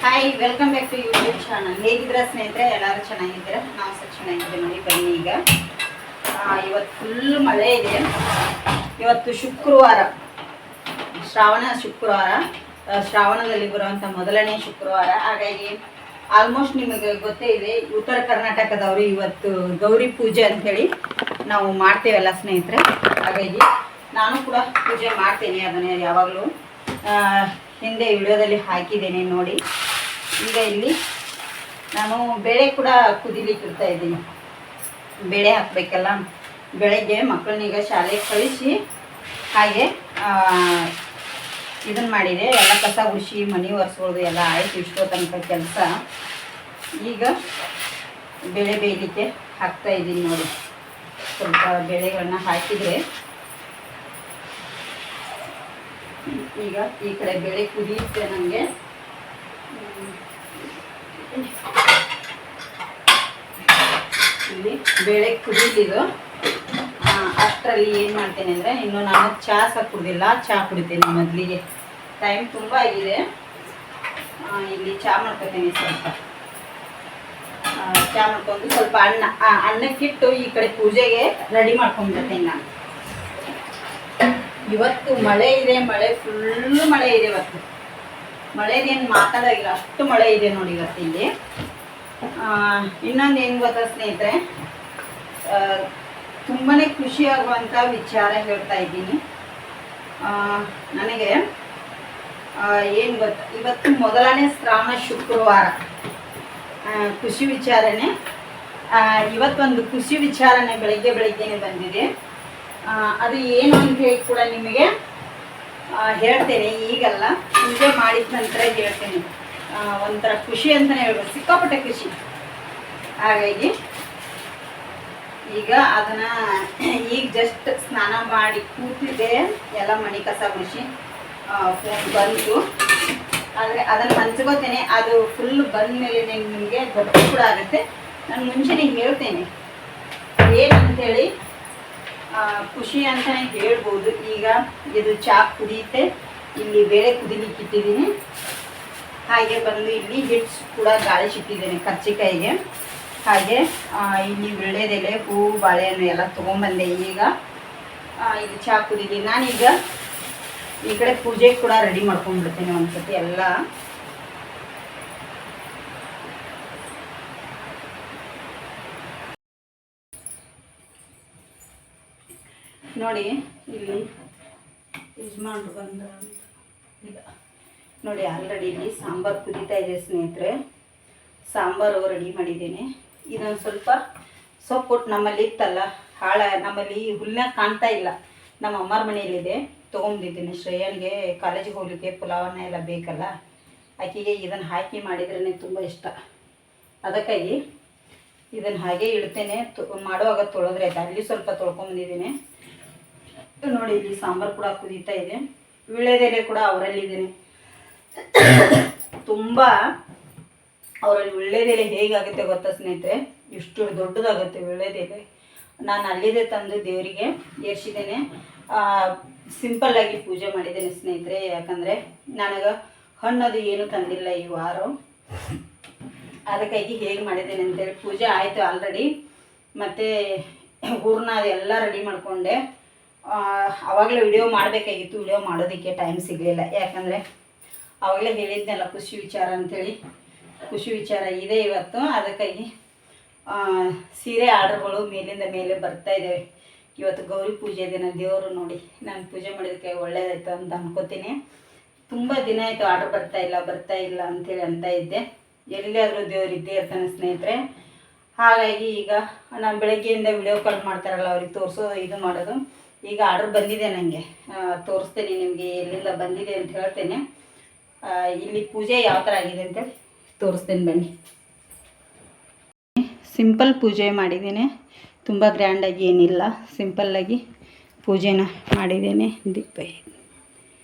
Hi, welcome back to YouTube channel. ಹೇಗಿದ್ದೀರಾ ಸ್ನೇಹಿತರೆ? ಎಲ್ಲರೂ ಚೆನ್ನಾಗಿದ್ದೀರಾ? ನಾವು ಸಹ ಚೆನ್ನಾಗಿದ್ದೀವಿ ನೋಡಿ. ಬನ್ನಿ, ಈಗ ಇವತ್ತು ಫುಲ್ ಮಳೆ ಇದೆ. ಇವತ್ತು ಶುಕ್ರವಾರ, ಶುಕ್ರವಾರ, ಶ್ರಾವಣದಲ್ಲಿ ಬರುವಂಥ ಮೊದಲನೇ ಶುಕ್ರವಾರ. ಹಾಗಾಗಿ ಆಲ್ಮೋಸ್ಟ್ ನಿಮಗೆ ಗೊತ್ತೇ ಇದೆ, ಉತ್ತರ ಕರ್ನಾಟಕದವರು ಇವತ್ತು ಗೌರಿ ಪೂಜೆ ಅಂಥೇಳಿ ನಾವು ಮಾಡ್ತೇವಲ್ಲ ಸ್ನೇಹಿತರೆ. ಹಾಗಾಗಿ ನಾನು ಕೂಡ ಪೂಜೆ ಮಾಡ್ತೇನೆ. ಅದನ್ನೇ ಯಾವಾಗಲೂ ಹಿಂದೆ ವಿಡಿಯೋದಲ್ಲಿ ಹಾಕಿದ್ದೇನೆ ನೋಡಿ. ಈಗ ಇಲ್ಲಿ ನಾನು ಬೇಳೆ ಕೂಡ ಕುದಿಲಿಕ್ಕೆ ಇಡ್ತಾ ಇದ್ದೀನಿ. ಬೇಳೆ ಹಾಕಬೇಕಲ್ಲ. ಬೆಳಗ್ಗೆ ಮಕ್ಕಳನ್ನೀಗ ಶಾಲೆಗೆ ಕಳಿಸಿ ಹಾಗೆ ಇದನ್ನು ಮಾಡಿದೆ. ಎಲ್ಲ ಕಸ ಗುಡಿಸಿ ಮನೆ ಒರೆಸ್ಕೊಳ್ಳೋದು ಎಲ್ಲ ಆಯಿತು. ಇಷ್ಟೋ ತನಕ ಕೆಲಸ. ಈಗ ಬೇಳೆ ಬೇಯಲಿಕ್ಕೆ ಹಾಕ್ತಾ ಇದ್ದೀನಿ ನೋಡಿ. ಸ್ವಲ್ಪ ಬೇಳೆಗಳನ್ನ ಹಾಕಿದರೆ ಈಗ ಈ ಕಡೆ ಬೇಳೆ ಕುದಿಯುತ್ತೆ. ನನಗೆ ಇಲ್ಲಿ ಬೇಳೆ ಕುದೀಲಿದು. ಅಷ್ಟರಲ್ಲಿ ಏನು ಮಾಡ್ತೇನೆ ಅಂದರೆ, ಇನ್ನು ನಾನು ಚಹಾ ಸಹ ಕುಡಿದಿಲ್ಲ. ಚಹಾ ಕುಡಿತೇನೆ ಮೊದಲಿಗೆ. ಟೈಮ್ ತುಂಬ ಆಗಿದೆ. ಇಲ್ಲಿ ಚಹಾ ಮಾಡ್ಕೊತೇನೆ. ಸ್ವಲ್ಪ ಚಹಾ ಮಾಡ್ಕೊಂಡು ಸ್ವಲ್ಪ ಅನ್ನಕ್ಕಿಟ್ಟು ಈ ಕಡೆ ಪೂಜೆಗೆ ರೆಡಿ ಮಾಡ್ಕೊಂಡ್ಬಿಡ್ತೇನೆ ನಾನು. ಇವತ್ತು ಮಳೆ ಇದೆ, ಫುಲ್ಲು ಮಳೆ ಇದೆ ಇವತ್ತು. ಮಳೆದೇನು ಮಾತಾಡೋಗಿಲ್ಲ, ಅಷ್ಟು ಮಳೆ ಇದೆ ನೋಡಿ ಇವತ್ತು ಇಲ್ಲಿ. ಇನ್ನೊಂದು ಏನು ಗೊತ್ತಾ ಸ್ನೇಹಿತರೆ, ತುಂಬಾ ಖುಷಿಯಾಗುವಂಥ ವಿಚಾರ ಹೇಳ್ತಾ ಇದ್ದೀನಿ. ನನಗೆ ಏನು ಗೊತ್ತಾ, ಇವತ್ತು ಮೊದಲನೇ ಶ್ರಾವಣ ಶುಕ್ರವಾರ. ಖುಷಿ ವಿಚಾರನೇ, ಇವತ್ತೊಂದು ಖುಷಿ ವಿಚಾರನೇ ಬೆಳಗ್ಗೆನೇ ಬಂದಿದೆ. ಅದು ಏನು ಅಂತ ಹೇಳಿ ಕೂಡ ನಿಮಗೆ ಹೇಳ್ತೇನೆ. ಈಗಲ್ಲ, ಪೂಜೆ ಮಾಡಿದ ನಂತರ ಹೇಳ್ತೇನೆ. ಒಂಥರ ಖುಷಿ ಅಂತಲೇ ಹೇಳ್ಬೋದು, ಸಿಕ್ಕಾಪಟ್ಟೆ ಖುಷಿ. ಹಾಗಾಗಿ ಈಗ ಅದನ್ನು ಈಗ ಜಸ್ಟ್ ಸ್ನಾನ ಮಾಡಿ ಕೂತಿದ್ದೆ. ಎಲ್ಲ ಮನೆ ಕಸ ಗುಡಿಸಿ ಫೋನ್ ಬಂತು. ಆದರೆ ಅದನ್ನು ಹಂಚ್ಕೋತೇನೆ. ಅದು ಫುಲ್ ಬಂದ ಮೇಲೆ ನಿಮಗೆ ಗೊತ್ತು ಕೂಡ ಆಗುತ್ತೆ. ನಾನು ಮುಂಚೆನೇ ಹೇಳ್ತೇನೆ ಏನಂತೇಳಿ. ಖುಷಿ ಅಂತಲೇ ಹೇಳ್ಬೋದು. ಈಗ ಇದು ಚಹಾ ಕುದಿಯುತ್ತೆ. ಇಲ್ಲಿ ಬೇಳೆ ಕುದಿಲಿಕ್ಕೆ ಇಟ್ಟಿದ್ದೀನಿ. ಹಾಗೆ ಬಂದು ಇಲ್ಲಿ ಹಿಟ್ಟು ಕೂಡ ಗಾಳಿಸಿಟ್ಟಿದ್ದೇನೆ ಕರ್ಚಿಕಾಯಿಗೆ. ಹಾಗೆ ಇಲ್ಲಿ ವೀಳ್ಯದೆಲೆ, ಹೂವು, ಬಾಳೆಹಣ್ಣು ಎಲ್ಲ ತೊಗೊಂಬಂದೆ. ಈಗ ಇದು ಚಹಾ ಕುದಿದ್ದೀನಿ. ನಾನೀಗ ಈ ಕಡೆ ಪೂಜೆಗೆ ಕೂಡ ರೆಡಿ ಮಾಡ್ಕೊಂಡ್ಬಿಡ್ತೇನೆ ಒಂದ್ಸತಿ ಎಲ್ಲ. ನೋಡಿ, ಇಲ್ಲಿ ಯಜಮಾನ್ರು ಬಂದ ಈಗ ನೋಡಿ, ಆಲ್ರೆಡಿ ಇಲ್ಲಿ ಸಾಂಬಾರು ಕುದೀತಾ ಇದೆ ಸ್ನೇಹಿತರೆ. ಸಾಂಬಾರು ರೆಡಿ ಮಾಡಿದ್ದೇನೆ. ಇದೊಂದು ಸ್ವಲ್ಪ ಸೊಪ್ಪು ನಮ್ಮಲ್ಲಿ ಇತ್ತಲ್ಲ, ನಮ್ಮಲ್ಲಿ ಹುಲ್ನಾಗ ಕಾಣ್ತಾ ಇಲ್ಲ. ನಮ್ಮ ಅಮ್ಮರ ಮನೆಯಲ್ಲಿದೆ, ತೊಗೊಂಡಿದ್ದೀನಿ. ಶ್ರೇಯನ್ಗೆ ಕಾಲೇಜಿಗೆ ಹೋಗಲಿಕ್ಕೆ ಪುಲಾವನ್ನ ಎಲ್ಲ ಬೇಕಲ್ಲ, ಆಕೆಗೆ ಇದನ್ನು ಹಾಕಿ ಮಾಡಿದ್ರೇ ತುಂಬ ಇಷ್ಟ. ಅದಕ್ಕಾಗಿ ಇದನ್ನು ಹಾಗೆ ಇಡ್ತೇನೆ. ಮಾಡುವಾಗ ತೊಳೆದ್ರೆ ಆಯ್ತು. ಅಲ್ಲಿ ಸ್ವಲ್ಪ ತೊಳ್ಕೊಂಬಂದಿದ್ದೀನಿ ನೋಡಿ. ಇಲ್ಲಿ ಸಾಂಬಾರು ಕೂಡ ಕುದೀತಾ ಇದೆ. ವೀಳ್ಯದೆಲೆ ಕೂಡ ಅವರಲ್ಲಿದ್ದೇನೆ. ತುಂಬ ಅವರಲ್ಲಿ ವೀಳ್ಯದೆಲೆ ಹೇಗಾಗುತ್ತೆ ಗೊತ್ತಾ ಸ್ನೇಹಿತರೆ, ಇಷ್ಟು ದೊಡ್ಡದಾಗುತ್ತೆ ವೀಳ್ಯದೆಲೆ. ನಾನು ಅಲ್ಲಿದೆ ತಂದು ದೇವರಿಗೆ ಏರಿಸಿದ್ದೇನೆ. ಸಿಂಪಲ್ಲಾಗಿ ಪೂಜೆ ಮಾಡಿದ್ದೇನೆ ಸ್ನೇಹಿತರೆ. ಯಾಕಂದರೆ ನನಗೆ ಹಣ್ಣದು ಏನು ತಂದಿಲ್ಲ ಈ ವಾರ. ಅದಕ್ಕಾಗಿ ಹೇಗೆ ಮಾಡಿದ್ದೇನೆ ಅಂತೇಳಿ, ಪೂಜೆ ಆಯಿತು ಆಲ್ರೆಡಿ. ಮತ್ತು ಹೂರ್ಣ ಅದೆಲ್ಲ ರೆಡಿ ಮಾಡಿಕೊಂಡೆ. ಆವಾಗಲೇ ವಿಡಿಯೋ ಮಾಡಬೇಕಾಗಿತ್ತು. ವಿಡಿಯೋ ಮಾಡೋದಕ್ಕೆ ಟೈಮ್ ಸಿಗಲಿಲ್ಲ. ಯಾಕಂದರೆ ಆವಾಗಲೇ ಹೇಳಿದ್ನಲ್ಲ ಖುಷಿ ವಿಚಾರ ಅಂಥೇಳಿ. ಖುಷಿ ವಿಚಾರ ಇದೆ ಇವತ್ತು. ಅದಕ್ಕಾಗಿ ಸೀರೆ ಆರ್ಡ್ರ್ಗಳು ಮೇಲಿಂದ ಮೇಲೆ ಬರ್ತಾ ಇದ್ದಾವೆ. ಇವತ್ತು ಗೌರಿ ಪೂಜೆ ದಿನ. ದೇವರು ನೋಡಿ, ನಾನು ಪೂಜೆ ಮಾಡೋದಕ್ಕೆ ಒಳ್ಳೆಯದಾಯ್ತು ಅಂತ ಅನ್ಕೋತೀನಿ. ತುಂಬ ದಿನ ಆಯಿತು ಆರ್ಡ್ರ್ ಬರ್ತಾ ಇಲ್ಲ ಅಂಥೇಳಿ ಅಂತ ಇದ್ದೆ. ಎಲ್ಲಿಯಾದರೂ ದೇವ್ರು ಇದ್ದೇ ಇರ್ತಾನೆ ಸ್ನೇಹಿತರೆ. ಹಾಗಾಗಿ ಈಗ ನಾನು ಬೆಳಗ್ಗೆಯಿಂದ ವಿಡಿಯೋ ಕಾಲ್ ಮಾಡ್ತಾರಲ್ಲ, ಅವ್ರಿಗೆ ತೋರಿಸೋದು ಇದು ಮಾಡೋದು. ಈಗ ಆರ್ಡ್ರ್ ಬಂದಿದೆ ನನಗೆ, ತೋರಿಸ್ತೇನೆ ನಿಮಗೆ ಎಲ್ಲಿಂದ ಬಂದಿದೆ ಅಂತ ಹೇಳ್ತೇನೆ. ಇಲ್ಲಿ ಪೂಜೆ ಯಾವ ಥರ ಆಗಿದೆ ಅಂತೇಳಿ ತೋರಿಸ್ತೇನೆ ಬನ್ನಿ. ಸಿಂಪಲ್ ಪೂಜೆ ಮಾಡಿದ್ದೇನೆ, ತುಂಬ ಗ್ರ್ಯಾಂಡಾಗಿ ಏನಿಲ್ಲ. ಸಿಂಪಲ್ಲಾಗಿ ಪೂಜೆನ ಮಾಡಿದ್ದೇನೆ. ದೀಪ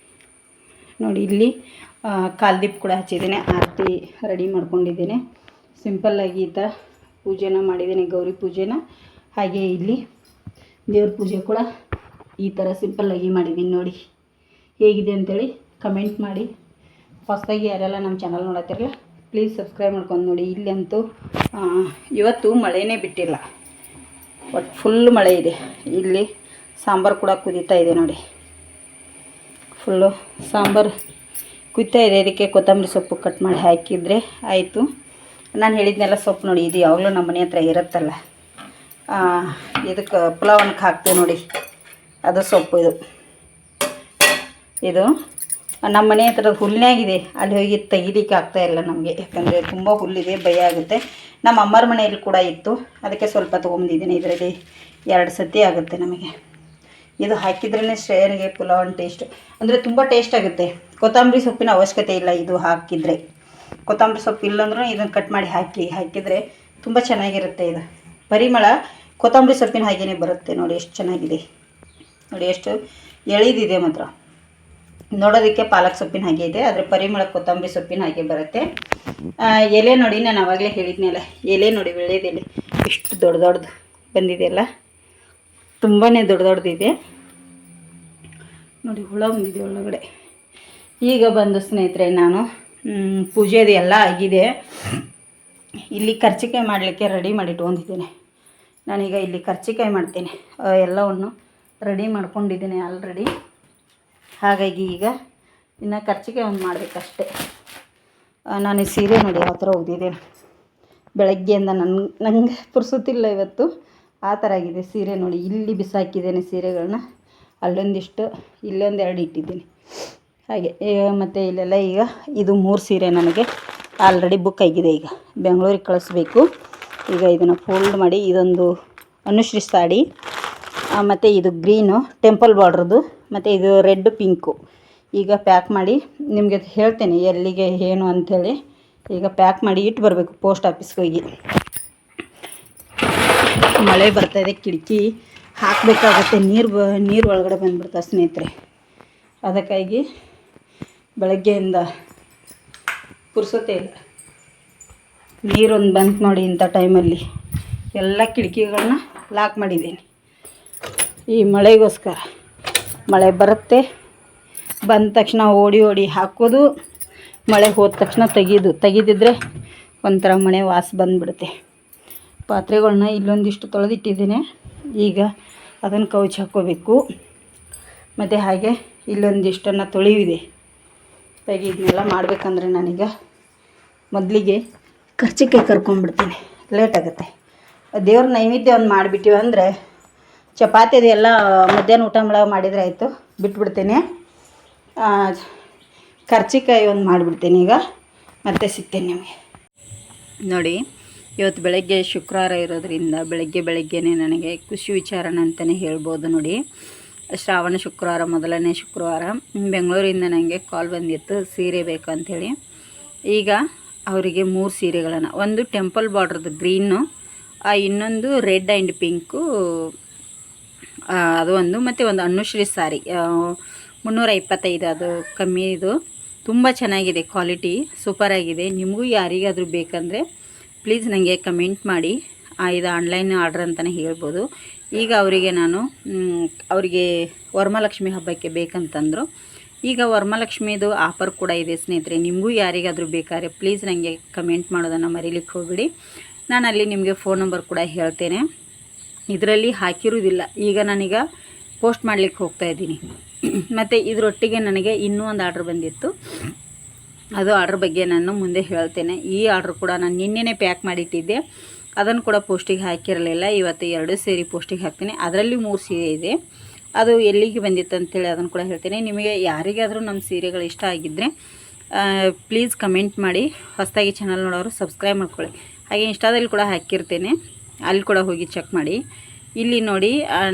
ನೋಡಿ, ಇಲ್ಲಿ ಕಾಲ್ದೀಪ್ ಕೂಡ ಹಚ್ಚಿದ್ದೇನೆ. ಆರತಿ ರೆಡಿ ಮಾಡ್ಕೊಂಡಿದ್ದೇನೆ. ಸಿಂಪಲ್ಲಾಗಿ ಈ ಥರ ಪೂಜೆನ ಮಾಡಿದ್ದೇನೆ, ಗೌರಿ ಪೂಜೆನ. ಹಾಗೆ ಇಲ್ಲಿ ದೇವ್ರ ಪೂಜೆ ಕೂಡ ಈ ಥರ ಸಿಂಪಲ್ಲಾಗಿ ಮಾಡಿದ್ದೀನಿ ನೋಡಿ. ಹೇಗಿದೆ ಅಂಥೇಳಿ ಕಮೆಂಟ್ ಮಾಡಿ. ಹೊಸದಾಗಿ ಯಾರೆಲ್ಲ ನಮ್ಮ ಚಾನಲ್ ನೋಡತ್ತಿರಲ್ಲ ಪ್ಲೀಸ್ ಸಬ್ಸ್ಕ್ರೈಬ್ ಮಾಡ್ಕೊಂಡು ನೋಡಿ. ಇಲ್ಲಂತೂ ಇವತ್ತು ಮಳೆನೇ ಬಿಟ್ಟಿಲ್ಲ, ಒಟ್ಟು ಫುಲ್ಲು ಮಳೆ ಇದೆ. ಇಲ್ಲಿ ಸಾಂಬಾರು ಕೂಡ ಕುದೀತಾ ಇದೆ ನೋಡಿ, ಫುಲ್ಲು ಸಾಂಬಾರು ಕುದೀತಾ ಇದೆ. ಇದಕ್ಕೆ ಕೊತ್ತಂಬರಿ ಸೊಪ್ಪು ಕಟ್ ಮಾಡಿ ಹಾಕಿದರೆ ಆಯಿತು. ನಾನು ಹೇಳಿದ್ನೆಲ್ಲ ಸೊಪ್ಪು ನೋಡಿ, ಇದು ಯಾವಾಗಲೂ ನಮ್ಮ ಮನೆ ಹತ್ರ ಇರುತ್ತಲ್ಲ, ಇದಕ್ಕೆ ಪುಲಾವನ್ನಕ್ಕೆ ಹಾಕ್ತೀವಿ ನೋಡಿ, ಅದು ಸೊಪ್ಪು. ಇದು ನಮ್ಮ ಮನೆ ಹತ್ರ ಹುಲ್ನಾಗಿದೆ, ಅಲ್ಲಿ ಹೋಗಿ ತೆಗಿಲಿಕ್ಕೆ ಆಗ್ತಾಯಿಲ್ಲ ನಮಗೆ, ಯಾಕಂದರೆ ತುಂಬ ಹುಲ್ಲಿದೆ, ಭಯ ಆಗುತ್ತೆ. ನಮ್ಮ ಅಮ್ಮರ ಮನೆಯಲ್ಲಿ ಕೂಡ ಇತ್ತು, ಅದಕ್ಕೆ ಸ್ವಲ್ಪ ತೊಗೊಂಬಂದಿದ್ದೀನಿ. ಇದರಲ್ಲಿ 2 ಸತಿ ಆಗುತ್ತೆ ನಮಗೆ. ಇದು ಹಾಕಿದ್ರೇ ಶ್ರೇಯನಿಗೆ ಪುಲಾವನ್ ಟೇಸ್ಟ್ ಅಂದರೆ ತುಂಬ ಟೇಸ್ಟ್ ಆಗುತ್ತೆ. ಕೊತ್ತಂಬರಿ ಸೊಪ್ಪಿನ ಅವಶ್ಯಕತೆ ಇಲ್ಲ ಇದು ಹಾಕಿದರೆ. ಕೊತ್ತಂಬರಿ ಸೊಪ್ಪು ಇಲ್ಲಾಂದ್ರೂ ಇದನ್ನು ಕಟ್ ಮಾಡಿ ಹಾಕಿದರೆ ತುಂಬ ಚೆನ್ನಾಗಿರುತ್ತೆ. ಇದು ಪರಿಮಳ ಕೊತ್ತಂಬರಿ ಸೊಪ್ಪಿನ ಹಾಗೇ ಬರುತ್ತೆ ನೋಡಿ, ಎಷ್ಟು ಚೆನ್ನಾಗಿದೆ ನೋಡಿ, ಎಷ್ಟು ಎಳೆದಿದೆ ಮಾತ್ರ. ನೋಡೋದಕ್ಕೆ ಪಾಲಕ್ ಸೊಪ್ಪಿನ ಹಾಗೆ ಇದೆ, ಆದರೆ ಪರಿಮಳ ಕೊತ್ತಂಬರಿ ಸೊಪ್ಪಿನ ಹಾಗೆ ಬರುತ್ತೆ. ಎಲೆ ನೋಡಿ, ನಾನು ಆವಾಗಲೇ ಹೇಳಿದ್ನಲ್ಲ, ಎಲೆ ನೋಡಿ, ಬೆಳೆದೆಲೆ ಎಷ್ಟು ದೊಡ್ಡದು ಬಂದಿದೆಯಲ್ಲ, ತುಂಬಾ ದೊಡ್ಡದಿದೆ ನೋಡಿ. ಹುಳ ಬಂದಿದೆ ಒಳಗಡೆ. ಈಗ ಬಂದು ಸ್ನೇಹಿತರೆ, ನಾನು ಪೂಜೆದು ಎಲ್ಲ ಆಗಿದೆ. ಇಲ್ಲಿ ಕರ್ಚಿಕಾಯಿ ಮಾಡಲಿಕ್ಕೆ ರೆಡಿ ಮಾಡಿ ಇಟ್ಕೊಂಡಿದ್ದೇನೆ. ನಾನೀಗ ಇಲ್ಲಿ ಕರ್ಚಿಕಾಯಿ ಮಾಡ್ತೇನೆ. ಎಲ್ಲವನ್ನು ರೆಡಿ ಮಾಡ್ಕೊಂಡಿದ್ದೇನೆ ಆಲ್ರೆಡಿ. ಹಾಗಾಗಿ ಈಗ ಇನ್ನು ಕರ್ಚಿಕಾಯಿ ಒಂದು ಮಾಡಬೇಕಷ್ಟೆ. ನಾನು ಈ ಸೀರೆ ನೋಡಿ ಯಾವ ಥರ ಓದಿದ್ದೇನೆ, ಬೆಳಗ್ಗೆಯಿಂದ ನನಗೆ ಪುರ್ಸುತ್ತಿಲ್ಲ ಇವತ್ತು, ಆ ಥರ ಆಗಿದೆ ಸೀರೆ ನೋಡಿ. ಇಲ್ಲಿ ಬಿಸಾಕಿದ್ದೇನೆ ಸೀರೆಗಳನ್ನ, ಅಲ್ಲೊಂದಿಷ್ಟು, ಇಲ್ಲೊಂದೆರಡು ಇಟ್ಟಿದ್ದೀನಿ ಹಾಗೆ. ಮತ್ತು ಇಲ್ಲೆಲ್ಲ ಈಗ ಇದು 3 ಸೀರೆ ನನಗೆ ಆಲ್ರೆಡಿ ಬುಕ್ ಆಗಿದೆ. ಈಗ ಬೆಂಗಳೂರಿಗೆ ಕಳಿಸ್ಬೇಕು. ಈಗ ಇದನ್ನು ಫೋಲ್ಡ್ ಮಾಡಿ, ಇದೊಂದು ಅನುಶ್ರೀ ಸಾಡಿ, ಮತ್ತು ಇದು ಗ್ರೀನು ಟೆಂಪಲ್ ಬಾರ್ಡ್ರದ್ದು, ಮತ್ತು ಇದು ರೆಡ್ ಪಿಂಕು. ಈಗ ಪ್ಯಾಕ್ ಮಾಡಿ ನಿಮಗೆ ಹೇಳ್ತೇನೆ ಎಲ್ಲಿಗೆ ಏನು ಅಂಥೇಳಿ. ಈಗ ಪ್ಯಾಕ್ ಮಾಡಿ ಇಟ್ಟು ಬರಬೇಕು ಪೋಸ್ಟ್ ಆಫೀಸ್ಗೆ ಹೋಗಿ. ಮಳೆ ಬರ್ತಾಯಿದೆ, ಕಿಟಕಿ ಹಾಕಬೇಕಾಗತ್ತೆ, ನೀರು ಒಳಗಡೆ ಬಂದುಬಿಡ್ತಾ ಸ್ನೇಹಿತರೆ. ಅದಕ್ಕಾಗಿ ಬೆಳಗ್ಗೆಯಿಂದ ಪುರ್ಸೊತ್ತೇ ಇಲ್ಲ. ನೀರೊಂದು ಬಂತು ನೋಡಿ, ಇಂಥ ಟೈಮಲ್ಲಿ ಎಲ್ಲ ಕಿಟಕಿಗಳನ್ನ ಲಾಕ್ ಮಾಡಿದ್ದೀನಿ ಈ ಮಳೆಗೋಸ್ಕರ. ಮಳೆ ಬರುತ್ತೆ, ಬಂದ ತಕ್ಷಣ ಓಡಿ ಹಾಕೋದು, ಮಳೆ ಹೋದ ತಕ್ಷಣ ತೆಗೆದಿದ್ರೆ ಒಂಥರ ಮನೆ ವಾಸ ಬಂದುಬಿಡುತ್ತೆ. ಪಾತ್ರೆಗಳನ್ನ ಇಲ್ಲೊಂದಿಷ್ಟು ತೊಳೆದಿಟ್ಟಿದ್ದೇನೆ. ಈಗ ಅದನ್ನು ಕೌಚ್ ಹಾಕ್ಕೋಬೇಕು. ಮತ್ತು ಹಾಗೆ ಇಲ್ಲೊಂದಿಷ್ಟನ್ನು ತೊಳೆಯಿದೆ. ಇದನ್ನೆಲ್ಲ ಮಾಡಬೇಕಂದ್ರೆ ನಾನೀಗ ಮೊದಲಿಗೆ ಕರ್ಚಿಕಾಯಿ ಕರ್ಕೊಂಡ್ಬಿಡ್ತೀನಿ, ಲೇಟ್ ಆಗುತ್ತೆ. ದೇವ್ರ ನೈವೇದ್ಯ ಒಂದು ಮಾಡಿಬಿಟ್ಟಿವಿ ಅಂದರೆ ಚಪಾತಿದು ಎಲ್ಲ ಮಧ್ಯಾಹ್ನ ಊಟ ಮಾಡಿದರೆ ಆಯಿತು, ಬಿಟ್ಬಿಡ್ತೇನೆ. ಕರ್ಚಿಕಾಯಿ ಒಂದು ಮಾಡಿಬಿಡ್ತೀನಿ ಈಗ, ಮತ್ತೆ ಸಿಗ್ತೇನೆ ನಿಮಗೆ ನೋಡಿ. ಇವತ್ತು ಬೆಳಗ್ಗೆ ಶುಕ್ರವಾರ ಇರೋದ್ರಿಂದ ಬೆಳಗ್ಗೆನೇ ನನಗೆ ಖುಷಿ ವಿಚಾರಣ ಅಂತಲೇ ಹೇಳ್ಬೋದು ನೋಡಿ. ಶ್ರಾವಣ ಶುಕ್ರವಾರ, ಮೊದಲನೇ ಶುಕ್ರವಾರ. ಬೆಂಗಳೂರಿಂದ ನನಗೆ ಕಾಲ್ ಬಂದಿತ್ತು ಸೀರೆ ಬೇಕು ಅಂಥೇಳಿ. ಈಗ ಅವರಿಗೆ 3 ಸೀರೆಗಳನ್ನು, ಒಂದು ಟೆಂಪಲ್ ಬಾರ್ಡ್ರದ್ದು ಗ್ರೀನು, ಇನ್ನೊಂದು ರೆಡ್ ಆ್ಯಂಡ್ ಪಿಂಕು, ಅದು ಒಂದು, ಮತ್ತು ಒಂದು ಅನುಶ್ರೀ ಸಾರಿ 325, ಅದು ಕಮ್ಮಿ. ಇದು ತುಂಬ ಚೆನ್ನಾಗಿದೆ, ಕ್ವಾಲಿಟಿ ಸೂಪರಾಗಿದೆ. ನಿಮಗೂ ಯಾರಿಗಾದರೂ ಬೇಕಂದರೆ ಪ್ಲೀಸ್ ನನಗೆ ಕಮೆಂಟ್ ಮಾಡಿ. ಇದು ಆನ್ಲೈನ್ ಆರ್ಡ್ರ್ ಅಂತಲೇ ಹೇಳ್ಬೋದು. ಈಗ ಅವರಿಗೆ ನಾನು ಅವರಿಗೆ ವರಮಹಾಲಕ್ಷ್ಮಿ ಹಬ್ಬಕ್ಕೆ ಬೇಕಂತಂದರು. ಈಗ ವರಮಹಾಲಕ್ಷ್ಮಿದು ಆಫರ್ ಕೂಡ ಇದೆ ಸ್ನೇಹಿತರೆ. ನಿಮಗೂ ಯಾರಿಗಾದರೂ ಬೇಕಾದ್ರೆ ಪ್ಲೀಸ್ ನನಗೆ ಕಮೆಂಟ್ ಮಾಡೋದನ್ನು ಮರೀಲಿಕ್ಕೆ ಹೋಗಬೇಡಿ. ನಾನು ಅಲ್ಲಿ ನಿಮಗೆ ಫೋನ್ ನಂಬರ್ ಕೂಡ ಹೇಳ್ತೇನೆ. ಇದರಲ್ಲಿ ಹಾಕಿರೋದಿಲ್ಲ. ಈಗ ನಾನೀಗ ಪೋಸ್ಟ್ ಮಾಡಲಿಕ್ಕೆ ಹೋಗ್ತಾಯಿದ್ದೀನಿ. ಮತ್ತು ಇದರೊಟ್ಟಿಗೆ ನನಗೆ ಇನ್ನೂ ಒಂದು ಆರ್ಡ್ರ್ ಬಂದಿತ್ತು, ಅದು ಆರ್ಡ್ರ್ ಬಗ್ಗೆ ನಾನು ಮುಂದೆ ಹೇಳ್ತೇನೆ. ಈ ಆರ್ಡ್ರ್ ಕೂಡ ನಾನು ನಿನ್ನೆನೇ ಪ್ಯಾಕ್ ಮಾಡಿಟ್ಟಿದ್ದೆ, ಅದನ್ನು ಕೂಡ ಪೋಸ್ಟಿಗೆ ಹಾಕಿರಲಿಲ್ಲ. ಇವತ್ತು 2 ಸೇರಿ ಪೋಸ್ಟಿಗೆ ಹಾಕ್ತೀನಿ. ಅದರಲ್ಲಿ 3 ಸೀರೆ ಇದೆ, ಅದು ಎಲ್ಲಿಗೆ ಬಂದಿತ್ತು ಅಂತೇಳಿ ಅದನ್ನು ಕೂಡ ಹೇಳ್ತೇನೆ. ನಿಮಗೆ ಯಾರಿಗಾದರೂ ನಮ್ಮ ಸೀರೆಗಳು ಇಷ್ಟ ಆಗಿದ್ದರೆ ಪ್ಲೀಸ್ ಕಮೆಂಟ್ ಮಾಡಿ. ಹೊಸದಾಗಿ ಚಾನಲ್ ನೋಡೋರು ಸಬ್ಸ್ಕ್ರೈಬ್ ಮಾಡ್ಕೊಳ್ಳಿ. ಹಾಗೆ ಇನ್ಸ್ಟಾದಲ್ಲಿ ಕೂಡ ಹಾಕಿರ್ತೇನೆ, ಅಲ್ಲಿ ಕೂಡ ಹೋಗಿ ಚೆಕ್ ಮಾಡಿ. ಇಲ್ಲಿ ನೋಡಿ,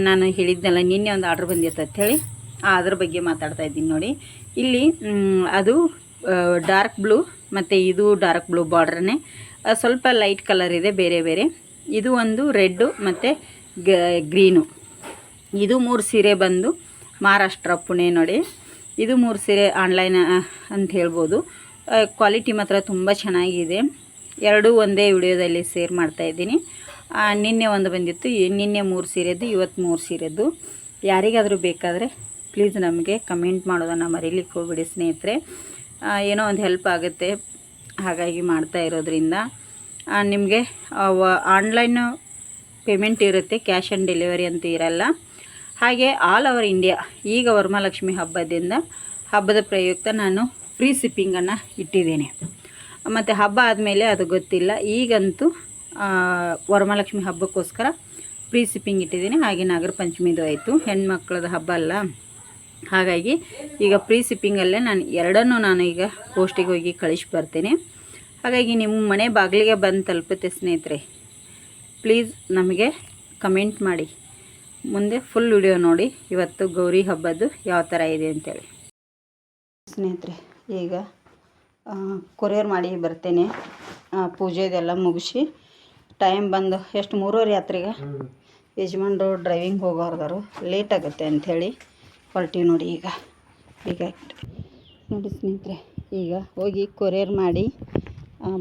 ನಾನು ಹೇಳಿದ್ನಲ್ಲ ನಿನ್ನೆ ಒಂದು ಆರ್ಡ್ರ್ ಬಂದಿತ್ತು ಅಂಥೇಳಿ, ಅದ್ರ ಬಗ್ಗೆ ಮಾತಾಡ್ತಾ ಇದ್ದೀನಿ ನೋಡಿ. ಇಲ್ಲಿ ಅದು ಡಾರ್ಕ್ ಬ್ಲೂ, ಮತ್ತು ಇದು ಡಾರ್ಕ್ ಬ್ಲೂ ಬಾರ್ಡ್ರನ್ನೇ, ಸ್ವಲ್ಪ ಲೈಟ್ ಕಲರ್ ಇದೆ ಬೇರೆ. ಇದು ಒಂದು ರೆಡ್ಡು ಮತ್ತು ಗ್ರೀನು. ಇದು 3 ಸೀರೆ ಬಂದು ಮಹಾರಾಷ್ಟ್ರ ಪುಣೆ ನೋಡಿ. ಇದು 3 ಸೀರೆ ಆನ್ಲೈನ್ ಅಂತ ಹೇಳ್ಬೋದು. ಕ್ವಾಲಿಟಿ ಮಾತ್ರ ತುಂಬ ಚೆನ್ನಾಗಿದೆ. 2 ಒಂದೇ ವಿಡಿಯೋದಲ್ಲಿ ಶೇರ್ ಮಾಡ್ತಾಯಿದ್ದೀನಿ. ನಿನ್ನೆ ಒಂದು ಬಂದಿತ್ತು, ನಿನ್ನೆ 3 ಸೀರೆದ್ದು, ಇವತ್ತು 3 ಸೀರೆದ್ದು. ಯಾರಿಗಾದರೂ ಬೇಕಾದರೆ ಪ್ಲೀಸ್ ನಮಗೆ ಕಮೆಂಟ್ ಮಾಡೋದನ್ನು ಮರೀಲಿಕ್ಕೆ ಹೋಗ್ಬಿಡಿ ಸ್ನೇಹಿತರೆ. ಏನೋ ಒಂದು ಹೆಲ್ಪ್ ಆಗುತ್ತೆ. ಹಾಗಾಗಿ ಮಾಡ್ತಾ ಇರೋದ್ರಿಂದ ನಿಮಗೆ ಆನ್ಲೈನ್ ಪೇಮೆಂಟ್ ಇರುತ್ತೆ, ಕ್ಯಾಶ್ ಆನ್ ಡೆಲಿವರಿ ಅಂತ ಇರಲ್ಲ. ಹಾಗೆ ಆಲ್ ಓವರ್ ಇಂಡಿಯಾ ಈಗ ವರಮಹಾಲಕ್ಷ್ಮಿ ಹಬ್ಬದ ಪ್ರಯುಕ್ತ ನಾನು ಫ್ರೀ ಶಿಪ್ಪಿಂಗನ್ನು ಇಟ್ಟಿದ್ದೇನೆ. ಮತ್ತು ಹಬ್ಬ ಆದಮೇಲೆ ಅದು ಗೊತ್ತಿಲ್ಲ, ಈಗಂತೂ ವರಮಹಾಲಕ್ಷ್ಮಿ ಹಬ್ಬಕ್ಕೋಸ್ಕರ ಫ್ರೀ ಶಿಪ್ಪಿಂಗ್ ಇಟ್ಟಿದ್ದೀನಿ. ಹಾಗೆ ನಾಗರ ಪಂಚಮಿದು ಆಯಿತು, ಹೆಣ್ಮಕ್ಳದ ಹಬ್ಬ ಅಲ್ಲ, ಹಾಗಾಗಿ ಈಗ ಫ್ರೀ ಶಿಪ್ಪಿಂಗಲ್ಲೇ ನಾನು ಈಗ ಪೋಸ್ಟಿಗೆ ಹೋಗಿ ಕಳಿಸಿ ಬರ್ತೇನೆ. ಹಾಗಾಗಿ ನಿಮ್ಮ ಮನೆ ಬಾಗಿಲಿಗೆ ಬಂದು ತಲುಪುತ್ತೆ ಸ್ನೇಹಿತರೆ. ಪ್ಲೀಸ್ ನಮಗೆ ಕಮೆಂಟ್ ಮಾಡಿ, ಮುಂದೆ ಫುಲ್ ವಿಡಿಯೋ ನೋಡಿ ಇವತ್ತು ಗೌರಿ ಹಬ್ಬದ್ದು ಯಾವ ಥರ ಇದೆ ಅಂತೇಳಿ. ಸ್ನೇಹಿತರೆ ಈಗ ಕೊರಿಯರ್ ಮಾಡಿ ಬರ್ತೇನೆ, ಪೂಜೆದೆಲ್ಲ ಮುಗಿಸಿ ಟೈಮ್ ಬಂದು ಎಷ್ಟು 3:30 ರಾತ್ರಿಗೆ ಯಜಮಾನ್ರು ಡ್ರೈವಿಂಗ್ ಹೋಗೋರ್ದಾರು, ಲೇಟ್ ಆಗುತ್ತೆ ಅಂಥೇಳಿ ಹೊರಟೀವಿ ನೋಡಿ. ಈಗ ನೋಡಿ ಸ್ನೇಹಿತರೆ, ಈಗ ಹೋಗಿ ಕೊರಿಯರ್ ಮಾಡಿ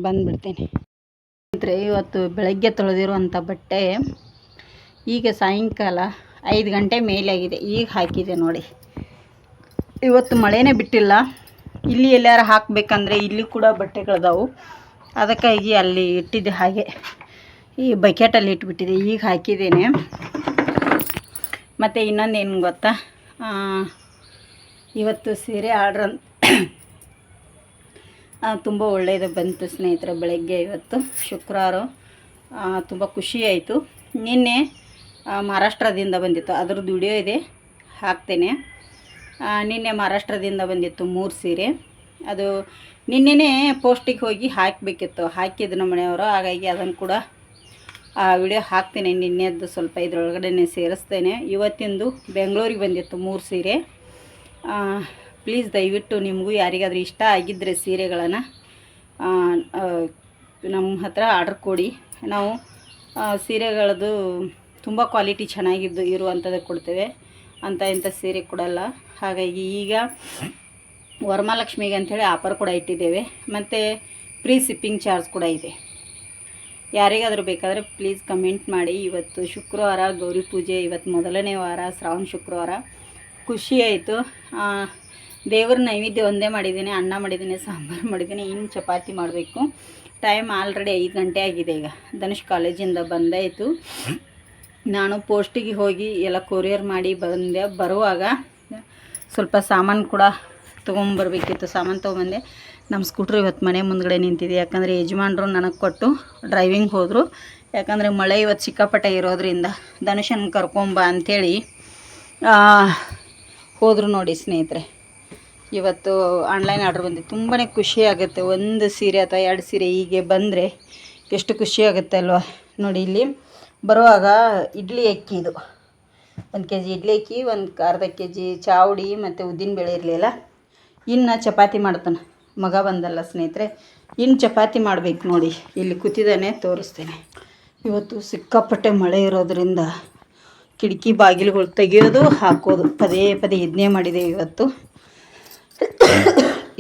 ಬಂದುಬಿಡ್ತೇನೆ. ಸ್ನೇಹಿತರೆ ಇವತ್ತು ಬೆಳಗ್ಗೆ ತೊಳೆದಿರುವಂಥ ಬಟ್ಟೆ ಈಗ ಸಾಯಂಕಾಲ 5 ಗಂಟೆ ಮೇಲಾಗಿದೆ, ಈಗ ಹಾಕಿದೆ ನೋಡಿ. ಇವತ್ತು ಮಳೆನೇ ಬಿಟ್ಟಿಲ್ಲ, ಇಲ್ಲಿ ಎಲ್ಲಾರು ಹಾಕಬೇಕಂದ್ರೆ ಇಲ್ಲಿ ಕೂಡ ಬಟ್ಟೆಗಳದಾವು, ಅದಕ್ಕಾಗಿ ಅಲ್ಲಿ ಇಟ್ಟಿದ್ದೆ, ಹಾಗೆ ಈ ಬಕೆಟಲ್ಲಿ ಇಟ್ಬಿಟ್ಟಿದೆ, ಈಗ ಹಾಕಿದ್ದೇನೆ. ಮತ್ತು ಇನ್ನೊಂದೇನು ಗೊತ್ತಾ, ಇವತ್ತು ಸೀರೆ ಆರ್ಡ್ರ್ ತುಂಬ ಒಳ್ಳೆಯದು ಬಂತು ಸ್ನೇಹಿತರೆ. ಬೆಳಗ್ಗೆ ಇವತ್ತು ಶುಕ್ರವಾರ ತುಂಬ ಖುಷಿಯಾಯಿತು. ನಿನ್ನೆ ಮಹಾರಾಷ್ಟ್ರದಿಂದ ಬಂದಿತ್ತು, ಅದ್ರದ್ದು ವಿಡಿಯೋ ಇದೆ, ಹಾಕ್ತೇನೆ. ನಿನ್ನೆ ಮಹಾರಾಷ್ಟ್ರದಿಂದ ಬಂದಿತ್ತು 3 ಸೀರೆ, ಅದು ನಿನ್ನೆನೇ ಪೋಸ್ಟಿಗೆ ಹೋಗಿ ಹಾಕಬೇಕಿತ್ತು, ಹಾಕಿದ್ದು ನಮ್ಮ ಮನೆಯವರು, ಹಾಗಾಗಿ ಅದನ್ನು ಕೂಡ ವಿಡಿಯೋ ಹಾಕ್ತೇನೆ. ನಿನ್ನೆದ್ದು ಸ್ವಲ್ಪ ಇದರೊಳಗಡೆ ಸೇರಿಸ್ತೇನೆ. ಇವತ್ತಿಂದು ಬೆಂಗಳೂರಿಗೆ ಬಂದಿತ್ತು 3 ಸೀರೆ. ಪ್ಲೀಸ್ ದಯವಿಟ್ಟು ನಿಮಗೂ ಯಾರಿಗಾದ್ರೂ ಇಷ್ಟ ಆಗಿದ್ದರೆ ಸೀರೆಗಳನ್ನು ನಮ್ಮ ಹತ್ರ ಆರ್ಡ್ರ್ ಕೊಡಿ. ನಾವು ಸೀರೆಗಳದ್ದು ತುಂಬ ಕ್ವಾಲಿಟಿ ಚೆನ್ನಾಗಿದ್ದು ಇರುವಂಥದ್ದು ಕೊಡ್ತೇವೆ, ಇಂಥ ಸೀರೆ ಕೊಡಲ್ಲ. ಹಾಗಾಗಿ ಈಗ ವರಮಹಾಲಕ್ಷ್ಮಿಗೆ ಅಂಥೇಳಿ ಆಫರ್ ಕೂಡ ಇಟ್ಟಿದ್ದೇವೆ, ಮತ್ತು ಫ್ರೀ ಶಿಪ್ಪಿಂಗ್ ಚಾರ್ಜ್ ಕೂಡ ಇದೆ. ಯಾರಿಗಾದರೂ ಬೇಕಾದರೆ ಪ್ಲೀಸ್ ಕಮೆಂಟ್ ಮಾಡಿ. ಇವತ್ತು ಶುಕ್ರವಾರ, ಗೌರಿ ಪೂಜೆ, ಇವತ್ತು ಮೊದಲನೇ ವಾರ, ಶ್ರಾವಣ ಶುಕ್ರವಾರ. ಖುಷಿಯಾಯಿತು. ದೇವ್ರ ನೈವೇದ್ಯ ಒಂದೇ ಮಾಡಿದ್ದೀನಿ, ಅನ್ನ ಮಾಡಿದ್ದೀನಿ, ಸಾಂಬಾರು ಮಾಡಿದ್ದೀನಿ, ಇನ್ನು ಚಪಾತಿ ಮಾಡಬೇಕು. ಟೈಮ್ ಆಲ್ರೆಡಿ 5 ಗಂಟೆ ಆಗಿದೆ. ಈಗ ಧನುಷ್ ಕಾಲೇಜಿಂದ ಬಂದಾಯಿತು. ನಾನು ಪೋಸ್ಟಿಗೆ ಹೋಗಿ ಎಲ್ಲ ಕೊರಿಯರ್ ಮಾಡಿ ಬರುವಾಗ ಸ್ವಲ್ಪ ಸಾಮಾನು ಕೂಡ ತೊಗೊಂಬರ್ಬೇಕಿತ್ತು, ಸಾಮಾನು ತೊಗೊಂಬಂದೆ. ನಮ್ಮ ಸ್ಕೂಟ್ರ್ ಇವತ್ತು ಮನೆ ಮುಂದ್ಗಡೆ ನಿಂತಿದೆ, ಯಾಕಂದರೆ ಯಜಮಾನ್ರು ನನಗೆ ಕೊಟ್ಟು ಡ್ರೈವಿಂಗ್ ಹೋದರು. ಯಾಕಂದರೆ ಮಳೆ ಇವತ್ತು ಸಿಕ್ಕಾಪಟ್ಟೆ ಇರೋದ್ರಿಂದ ಧನುಷನ್ ಕರ್ಕೊಂಬ ಅಂಥೇಳಿ ಹೋದರು ನೋಡಿ ಸ್ನೇಹಿತರೆ. ಇವತ್ತು ಆನ್ಲೈನ್ ಆರ್ಡ್ರ್ ಬಂದಿತ್ತು, ತುಂಬಾ ಖುಷಿಯಾಗುತ್ತೆ. 1 ಸೀರೆ ಅಥವಾ 2 ಸೀರೆ ಹೀಗೆ ಬಂದರೆ ಎಷ್ಟು ಖುಷಿಯಾಗುತ್ತೆ ಅಲ್ವಾ. ನೋಡಿ ಇಲ್ಲಿ ಬರುವಾಗ ಇಡ್ಲಿ ಅಕ್ಕಿ, ಇದು 1 kg ಇಡ್ಲಿ ಅಕ್ಕಿ, 1/2 kg ಚಾವಡಿ ಮತ್ತು ಉದ್ದಿನಬೇಳೆ ಇರಲಿಲ್ಲ. ಇನ್ನು ಚಪಾತಿ ಮಾಡ್ತಾನೆ ಮಗ ಬಂದಲ್ಲ ಸ್ನೇಹಿತರೆ, ಇನ್ನು ಚಪಾತಿ ಮಾಡಬೇಕು ನೋಡಿ. ಇಲ್ಲಿ ಕೂತಿದ್ದಾನೆ, ತೋರಿಸ್ತೇನೆ. ಇವತ್ತು ಸಿಕ್ಕಾಪಟ್ಟೆ ಮಳೆ ಇರೋದ್ರಿಂದ ಕಿಟಕಿ ಬಾಗಿಲುಗಳು ತೆಗೆಯೋದು ಹಾಕೋದು ಪದೇ ಪದೇ ಇದನ್ನೇ ಮಾಡಿದೆ ಇವತ್ತು.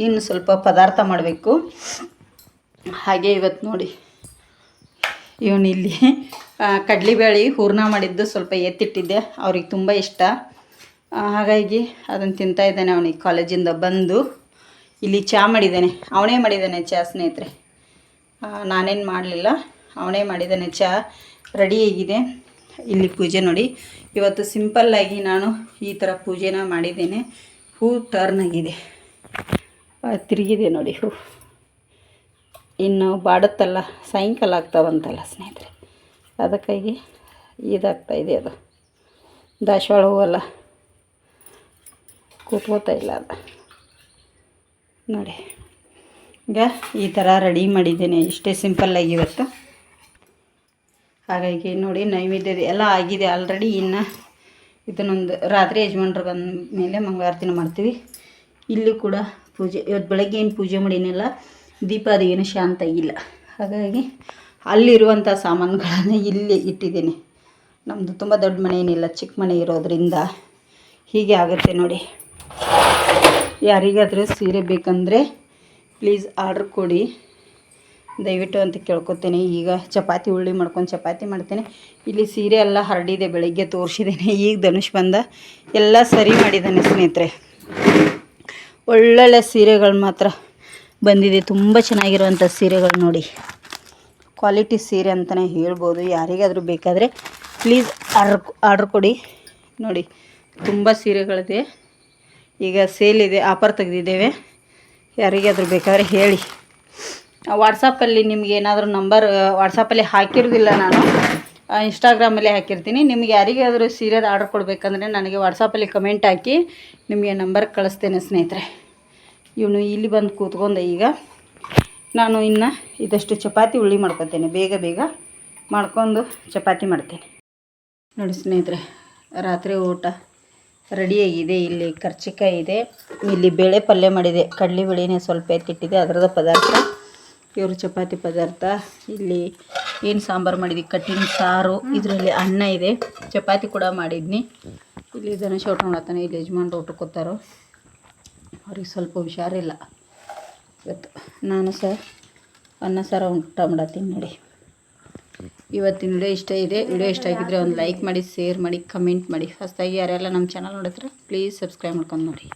ಇನ್ನು ಸ್ವಲ್ಪ ಪದಾರ್ಥ ಮಾಡಬೇಕು. ಹಾಗೆ ಇವತ್ತು ನೋಡಿ ಇವನಿಲ್ಲಿ ಕಡಲೆಬೇಳೆ ಹೂರ್ಣ ಮಾಡಿದ್ದು ಸ್ವಲ್ಪ ಎತ್ತಿಟ್ಟಿದ್ದೆ, ಅವ್ರಿಗೆ ತುಂಬ ಇಷ್ಟ, ಹಾಗಾಗಿ ಅದನ್ನು ತಿಂತಾ ಇದ್ದಾನೆ. ಅವನಿಗೆ ಕಾಲೇಜಿಂದ ಬಂದು ಇಲ್ಲಿ ಚಹಾ ಮಾಡಿದ್ದಾನೆ, ಅವನೇ ಮಾಡಿದ್ದಾನೆ ಚಹಾ ಸ್ನೇಹಿತರೆ, ನಾನೇನು ಮಾಡಲಿಲ್ಲ, ಅವನೇ ಮಾಡಿದ್ದಾನೆ. ಚಹಾ ರೆಡಿ ಆಗಿದೆ. ಇಲ್ಲಿ ಪೂಜೆ ನೋಡಿ, ಇವತ್ತು ಸಿಂಪಲ್ಲಾಗಿ ನಾನು ಈ ಥರ ಪೂಜೆನ ಮಾಡಿದ್ದೇನೆ. ಹೂ ಟರ್ನ್ ಆಗಿದೆ, ತಿರುಗಿದೆ ನೋಡಿ ಹೂ. ಇನ್ನು ಬಾಡುತ್ತಲ್ಲ, ಸಾಯಂಕಾಲ ಆಗ್ತಾವಂತಲ್ಲ ಸ್ನೇಹಿತರೆ, ಅದಕ್ಕಾಗಿ ಇದಾಗ್ತಾಯಿದೆ. ಅದು ದಾಸವಾಳ ಹೂವಲ್ಲ, ಕೂತ್ಕೋತಾ ಇಲ್ಲ ಅದು ನೋಡಿ. ಈಗ ಈ ಥರ ರೆಡಿ ಮಾಡಿದ್ದೇನೆ, ಇಷ್ಟೇ ಸಿಂಪಲ್ಲಾಗಿ ಇವತ್ತು. ಹಾಗಾಗಿ ನೋಡಿ ನೈವೇದ್ಯದ ಎಲ್ಲ ಆಗಿದೆ ಆಲ್ರೆಡಿ. ಇನ್ನು ಇದನ್ನೊಂದು ರಾತ್ರಿ ಯಜಮಾನ್ರು ಬಂದ ಮೇಲೆ ಮಂಗಳಾರತಿನ ಮಾಡ್ತೀವಿ. ಇಲ್ಲಿ ಕೂಡ ಪೂಜೆ, ಇವತ್ತು ಬೆಳಗ್ಗೆ ಏನು ಪೂಜೆ ಮಾಡಿನೆಲ್ಲ, ದೀಪ ಅದು ಏನು ಶಾಂತ ಆಗಿಲ್ಲ, ಹಾಗಾಗಿ ಅಲ್ಲಿರುವಂಥ ಸಾಮಾನುಗಳನ್ನು ಇಲ್ಲಿ ಇಟ್ಟಿದ್ದೀನಿ. ನಮ್ಮದು ತುಂಬ ದೊಡ್ಡ ಮನೆ ಏನಿಲ್ಲ, ಚಿಕ್ಕ ಮನೆ ಇರೋದ್ರಿಂದ ಹೀಗೆ ಆಗುತ್ತೆ ನೋಡಿ. ಯಾರಿಗಾದರೂ ಸೀರೆ ಬೇಕಂದರೆ ಪ್ಲೀಸ್ ಆರ್ಡ್ರ್ ಕೊಡಿ ದಯವಿಟ್ಟು ಅಂತ ಕೇಳ್ಕೊತೇನೆ. ಈಗ ಚಪಾತಿ ಉಳ್ಳಿ ಮಾಡ್ಕೊಂಡು ಚಪಾತಿ ಮಾಡ್ತೇನೆ. ಇಲ್ಲಿ ಸೀರೆ ಎಲ್ಲ ಹರಡಿದೆ, ಬೆಳಗ್ಗೆ ತೋರಿಸಿದ್ದೇನೆ. ಈಗ ಧನುಷ್ ಬಂದ ಎಲ್ಲ ಸರಿ ಮಾಡಿದ್ದಾನೆ ಸ್ನೇಹಿತರೆ. ಒಳ್ಳೊಳ್ಳೆ ಸೀರೆಗಳು ಮಾತ್ರ ಬಂದಿದೆ. ತುಂಬ ಚೆನ್ನಾಗಿರುವಂಥ ಸೀರೆಗಳು ನೋಡಿ, ಕ್ವಾಲಿಟಿ ಸೀರೆ ಅಂತಲೇ ಹೇಳ್ಬೋದು. ಯಾರಿಗಾದರೂ ಬೇಕಾದರೆ ಪ್ಲೀಸ್ ಆರ್ಡ್ರ್ ಕೊಡಿ. ನೋಡಿ ತುಂಬ ಸೀರೆಗಳಿದೆ. ಈಗ ಸೇಲ್ ಇದೆ, ಆಫರ್ ತೆಗೆದಿದ್ದೇವೆ. ಯಾರಿಗಾದರೂ ಬೇಕಾದರೆ ಹೇಳಿ. ವಾಟ್ಸಪ್ಪಲ್ಲಿ ನಿಮ್ಗೆ ಏನಾದರೂ ನಂಬರ್ ವಾಟ್ಸಪ್ಪಲ್ಲಿ ಹಾಕಿರೋದಿಲ್ಲ, ನಾನು ಇನ್ಸ್ಟಾಗ್ರಾಮಲ್ಲಿ ಹಾಕಿರ್ತೀನಿ. ನಿಮ್ಗೆ ಯಾರಿಗಾದರೂ ಸೀರೆದು ಆರ್ಡ್ರ್ ಕೊಡಬೇಕಂದ್ರೆ ನನಗೆ ವಾಟ್ಸಪ್ಪಲ್ಲಿ ಕಮೆಂಟ್ ಹಾಕಿ ನಿಮಗೆ ನಂಬರ್ ಕಳಿಸ್ತೇನೆ ಸ್ನೇಹಿತರೆ. ಇವನು ಇಲ್ಲಿ ಬಂದು ಕೂತ್ಕೊಂಡೆ. ಈಗ ನಾನು ಇನ್ನು ಇದಷ್ಟು ಚಪಾತಿ ಉಳ್ಳಿ ಮಾಡ್ಕೊತೇನೆ. ಬೇಗ ಬೇಗ ಮಾಡ್ಕೊಂಡು ಚಪಾತಿ ಮಾಡ್ತೇನೆ. ನೋಡಿ ಸ್ನೇಹಿತರೆ, ರಾತ್ರಿ ಊಟ ರೆಡಿಯಾಗಿದೆ. ಇಲ್ಲಿ ಕರ್ಚಿಕಾಯಿ ಇದೆ, ಇಲ್ಲಿ ಬೇಳೆ ಪಲ್ಯ ಮಾಡಿದೆ, ಕಡಲೆ ಬೇಳೆನೇ ಸ್ವಲ್ಪ ಎತ್ತಿಟ್ಟಿದೆ, ಅದರದ ಪದಾರ್ಥ. ಇವರು ಚಪಾತಿ ಪದಾರ್ಥ. ಇಲ್ಲಿ ಏನು ಸಾಂಬಾರು ಮಾಡಿದ್ವಿ, ಕಟ್ಟಿನ ಸಾರು, ಇದರಲ್ಲಿ ಅನ್ನ ಇದೆ, ಚಪಾತಿ ಕೂಡ ಮಾಡಿದ್ನಿ. ಇಲ್ಲಿ ಧನುಷ್ ಊಟ ಮಾಡತ್ತಾನೆ, ಇಲ್ಲಿ ಯಜಮಾನ್ರು ಊಟ ಕೊತ್ತಾರೋ. ಅವ್ರಿಗೆ ಸ್ವಲ್ಪ ಹುಷಾರಿಲ್ಲ ಇವತ್ತು. ನಾನು ಸಹ ಅನ್ನ ಸಾರು ಊಟ ಮಾಡತ್ತೀನಿ ನೋಡಿ. ಇವತ್ತಿನ ವಿಡಿಯೋ ಇಷ್ಟ ಇದೆ. ವಿಡಿಯೋ ಇಷ್ಟ ಆಗಿದ್ದರೆ ಒಂದು ಲೈಕ್ ಮಾಡಿ, ಶೇರ್ ಮಾಡಿ, ಕಮೆಂಟ್ ಮಾಡಿ. ಹೊಸದಾಗಿ ಯಾರೆಲ್ಲ ನಮ್ಮ ಚಾನಲ್ ನೋಡಿದ್ರೆ ಪ್ಲೀಸ್ ಸಬ್ಸ್ಕ್ರೈಬ್ ಮಾಡ್ಕೊಂಡು ನೋಡಿ.